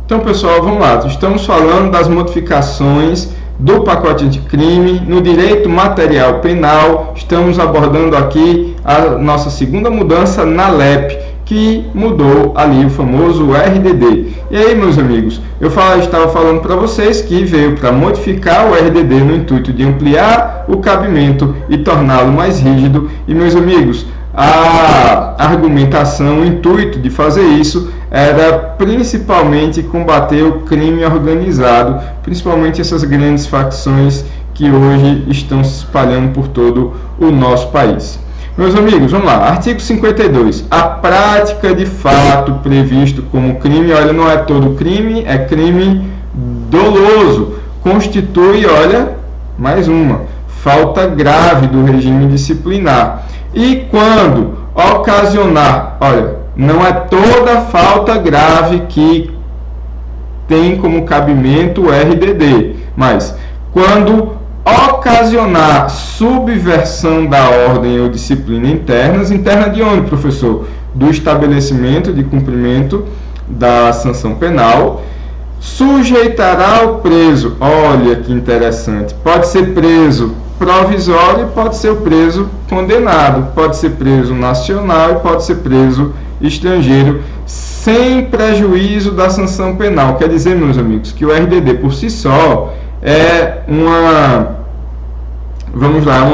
Então, pessoal, vamos lá. Estamos falando das modificações do pacote anticrime no direito material penal. Estamos abordando aqui a nossa segunda mudança na LEP, que mudou ali o famoso RDD. E aí, meus amigos, eu estava falando para vocês que veio para modificar o RDD no intuito de ampliar o cabimento e torná-lo mais rígido. E, meus amigos, a argumentação, o intuito de fazer isso era principalmente combater o crime organizado, principalmente essas grandes facções que hoje estão se espalhando por todo o nosso país. Meus amigos, vamos lá. Artigo 52. A prática de fato previsto como crime, olha, não é todo crime, é crime doloso. Constitui, olha, mais uma, falta grave do regime disciplinar. E quando ocasionar, olha, não é toda falta grave que tem como cabimento o RDD, mas quando ocasionar subversão da ordem ou disciplina internas, interna de onde, professor? Do estabelecimento de cumprimento da sanção penal, sujeitará o preso, olha que interessante, pode ser preso provisório e pode ser o preso condenado, pode ser preso nacional e pode ser preso estrangeiro, sem prejuízo da sanção penal. Quer dizer, meus amigos, que o RDD por si só é uma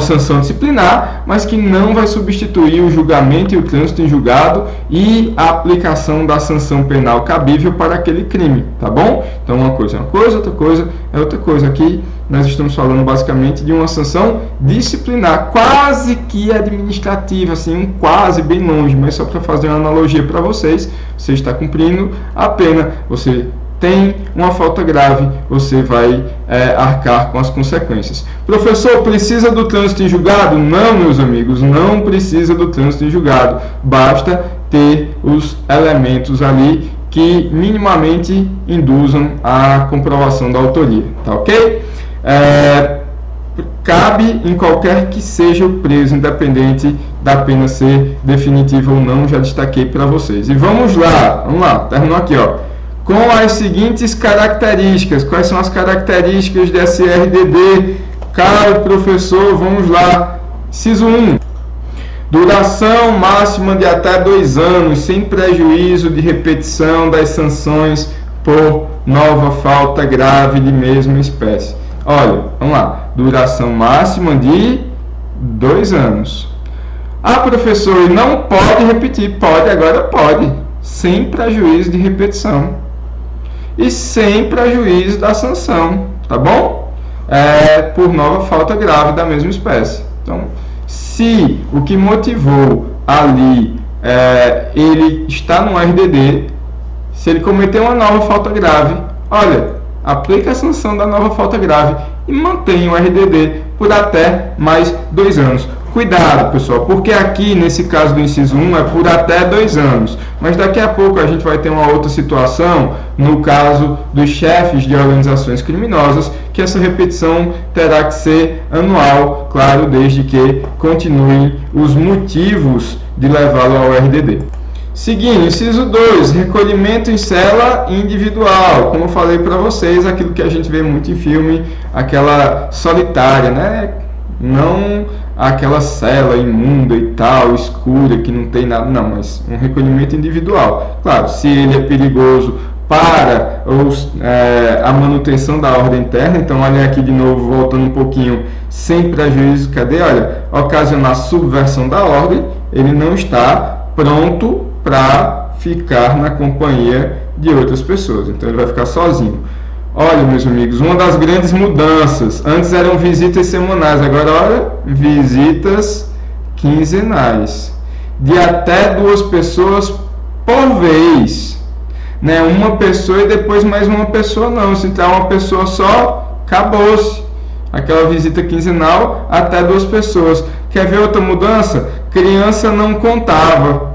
sanção disciplinar, mas que não vai substituir o julgamento e o trânsito em julgado e a aplicação da sanção penal cabível para aquele crime, tá bom? Então uma coisa é uma coisa, outra coisa é outra coisa. Aqui nós estamos falando basicamente de uma sanção disciplinar, quase que administrativa, assim, um quase bem longe, mas só para fazer uma analogia para vocês, você está cumprindo a pena, você tem uma falta grave, você vai arcar com as consequências. Professor, precisa do trânsito em julgado? Não, meus amigos, não precisa do trânsito em julgado. Basta ter os elementos ali que minimamente induzam a comprovação da autoria, tá ok? Cabe em qualquer que seja o preso, independente da pena ser definitiva ou não, já destaquei para vocês. E vamos lá, terminou aqui, ó. Com as seguintes características. Quais são as características desse RDD? Caro professor, vamos lá. Inciso 1. Duração máxima de até 2 anos, sem prejuízo de repetição das sanções por nova falta grave de mesma espécie. Olha, vamos lá. Duração máxima de 2 anos. Ah, professor, não pode repetir. Pode, agora pode. Sem prejuízo de repetição. E sem prejuízo da sanção, tá bom? Por nova falta grave da mesma espécie. Então, se o que motivou ali, ele está no RDD, se ele cometeu uma nova falta grave, olha, aplica a sanção da nova falta grave e mantém o RDD por até mais 2 anos. Cuidado, pessoal, porque aqui, nesse caso do inciso 1, é por até 2 anos. Mas daqui a pouco a gente vai ter uma outra situação, no caso dos chefes de organizações criminosas, que essa repetição terá que ser anual, claro, desde que continuem os motivos de levá-lo ao RDD. Seguindo, inciso 2, recolhimento em cela individual. Como eu falei para vocês, aquilo que a gente vê muito em filme, aquela solitária, né? Não aquela cela imunda e tal, escura, que não tem nada, não, mas um recolhimento individual. Claro, se ele é perigoso para a manutenção da ordem interna, então olha aqui de novo, voltando um pouquinho, sem prejuízo, cadê? Olha, ocasionar subversão da ordem, ele não está pronto para ficar na companhia de outras pessoas, então ele vai ficar sozinho. Olha, meus amigos, uma das grandes mudanças, antes eram visitas semanais, agora olha, visitas quinzenais, de até 2 pessoas por vez, né? Uma pessoa e depois mais uma pessoa não, se entrar uma pessoa só, acabou-se, aquela visita quinzenal, até 2 pessoas. Quer ver outra mudança? Criança não contava,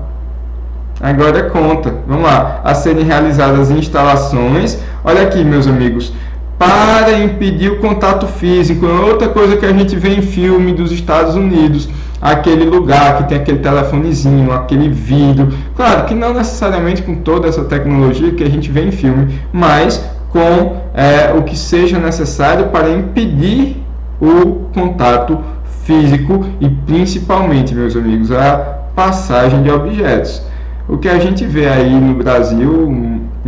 agora conta. Vamos lá, a serem realizadas instalações. Olha aqui, meus amigos, para impedir o contato físico. Outra coisa que a gente vê em filme dos Estados Unidos, aquele lugar que tem aquele telefonezinho, aquele vidro. Claro que não necessariamente com toda essa tecnologia que a gente vê em filme, mas com o que seja necessário para impedir o contato físico e principalmente, meus amigos, a passagem de objetos. O que a gente vê aí no Brasil,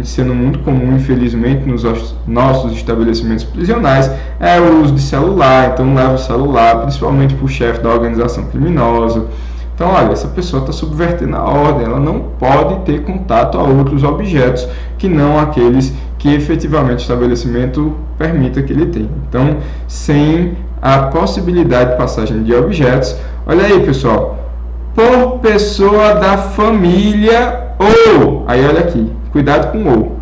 sendo muito comum, infelizmente, nos nossos estabelecimentos prisionais, é o uso de celular. Então leva o celular, principalmente para o chefe da organização criminosa. Então, olha, essa pessoa está subvertendo a ordem, ela não pode ter contato a outros objetos que não aqueles que efetivamente o estabelecimento permita que ele tenha. Então, sem a possibilidade de passagem de objetos, olha aí, pessoal, por pessoa da família ou, aí olha aqui, cuidado com ou,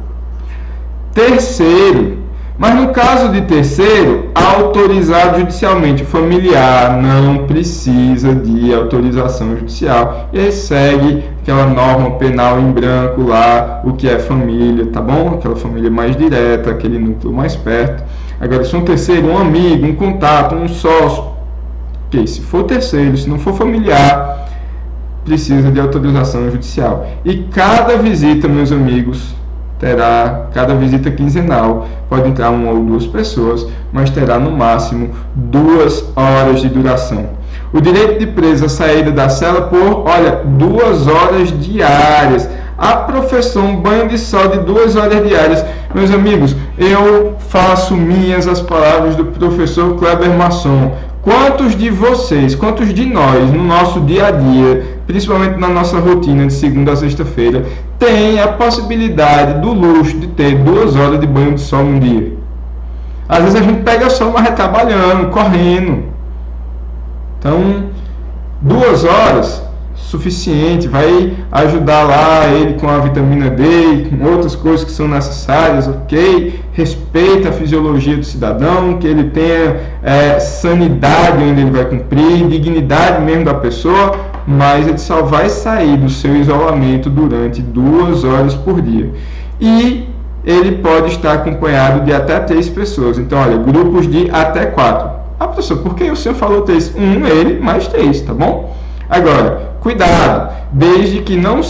terceiro. Mas no caso de terceiro, autorizado judicialmente, o familiar não precisa de autorização judicial. E aí segue aquela norma penal em branco lá, o que é família, tá bom? Aquela família mais direta, aquele núcleo mais perto. Agora, se um terceiro, um amigo, um contato, um sócio, ok, se for terceiro, se não for familiar, precisa de autorização judicial. E cada visita, meus amigos, cada visita quinzenal, pode entrar uma ou duas pessoas, mas terá no máximo 2 horas de duração. O direito de preso à saída da cela por, 2 horas diárias. A professor, um banho de sol de 2 horas diárias. Meus amigos, eu faço minhas as palavras do professor Kleber Masson. Quantos de vocês, quantos de nós, no nosso dia a dia, principalmente na nossa rotina de segunda a sexta-feira, tem a possibilidade do luxo de ter 2 horas de banho de sol no dia? Às vezes a gente pega sol, mas é trabalhando, correndo. Então, 2 horas, suficiente, vai ajudar lá ele com a vitamina D e com outras coisas que são necessárias, ok? Respeita a fisiologia do cidadão, que ele tenha sanidade onde ele vai cumprir, dignidade mesmo da pessoa, mas ele só vai sair do seu isolamento durante 2 horas por dia. E ele pode estar acompanhado de até 3 pessoas. Então, olha, grupos de até 4. Ah, professor, por que o senhor falou 3? Ele mais 3, tá bom? Agora, cuidado, desde que não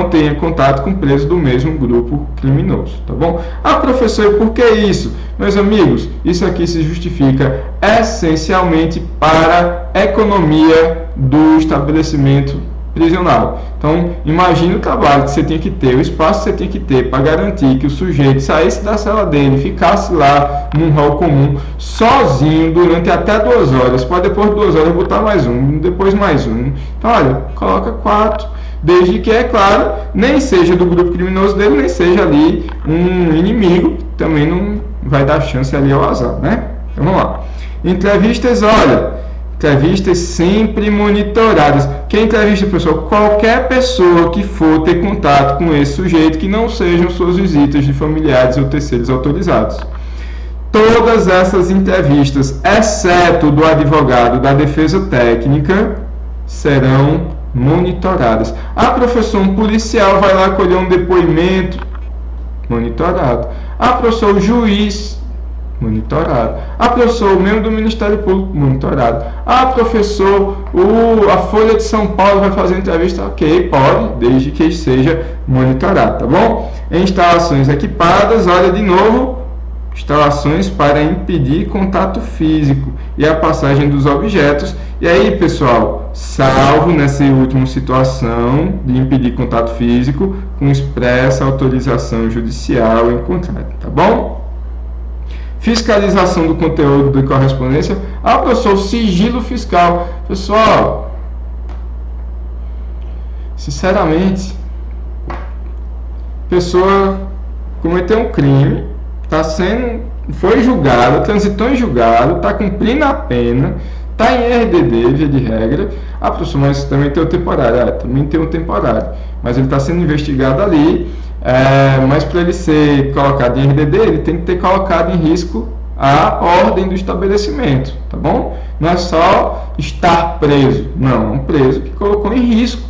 tenha contato com preso do mesmo grupo criminoso, tá bom? Ah, professor, por que isso? Meus amigos, isso aqui se justifica essencialmente para a economia do estabelecimento prisional. Então, imagine o trabalho que você tem que ter, o espaço que você tem que ter para garantir que o sujeito saísse da cela dele, ficasse lá num hall comum, sozinho, durante até 2 horas. Pode depois de 2 horas botar mais um, depois mais um. Então, olha, coloca 4, desde que, é claro, nem seja do grupo criminoso dele, nem seja ali um inimigo, também não vai dar chance ali ao azar, né? Então, vamos lá. Entrevistas, entrevistas sempre monitoradas. Quem entrevista, pessoal? Qualquer pessoa que for ter contato com esse sujeito que não sejam suas visitas de familiares ou terceiros autorizados. Todas essas entrevistas, exceto do advogado da defesa técnica, serão monitoradas. Ah, professor, um policial vai lá colher um depoimento, monitorado. Ah, professor, o juiz, monitorado. Ah, professor, o membro do Ministério Público, monitorado. Ah, professor, a Folha de São Paulo vai fazer entrevista. Ok, pode, desde que seja monitorado, tá bom? Em instalações equipadas, olha de novo, instalações para impedir contato físico e a passagem dos objetos. E aí, pessoal, salvo nessa última situação de impedir contato físico, com expressa autorização judicial em contrato, tá bom? Fiscalização do conteúdo de correspondência. Ah, professor, sigilo fiscal. Pessoal, sinceramente, pessoa cometeu um crime, foi julgado, transitou em julgado, está cumprindo a pena, está em RDD, via de regra. Ah, professor, mas também tem o temporário. Também tem o temporário, mas ele está sendo investigado ali. Mas para ele ser colocado em RDD, ele tem que ter colocado em risco a ordem do estabelecimento, tá bom? Não é só estar preso, não, é um preso que colocou em risco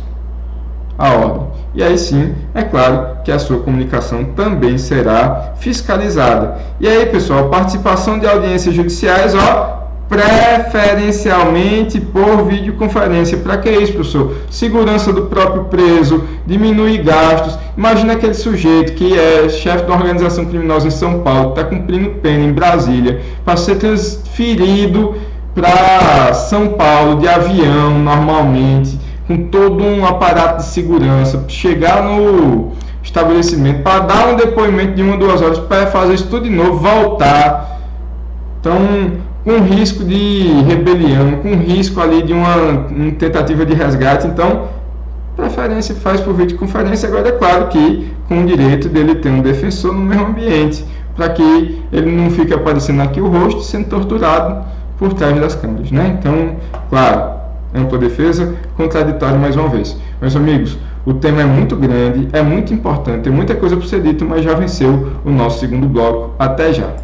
a ordem. e aí sim, é claro que a sua comunicação também será fiscalizada. E aí, pessoal, participação de audiências judiciais, preferencialmente por videoconferência. Para que isso, professor? Segurança do próprio preso, diminuir gastos. Imagina aquele sujeito que é chefe de uma organização criminosa em São Paulo, está cumprindo pena em Brasília, para ser transferido para São Paulo de avião, normalmente, com todo um aparato de segurança, chegar no estabelecimento para dar um depoimento de 1 ou 2 horas, para fazer isso tudo de novo, voltar. Então, com risco de rebelião, com risco ali de uma tentativa de resgate. Então, preferência faz por videoconferência. Agora é claro que com o direito dele ter um defensor no mesmo ambiente, para que ele não fique aparecendo aqui o rosto sendo torturado por trás das câmeras, né? Então, claro, ampla defesa, contraditório mais uma vez. Meus amigos, o tema é muito grande, é muito importante, tem muita coisa para ser dito, mas já venceu o nosso segundo bloco. Até já!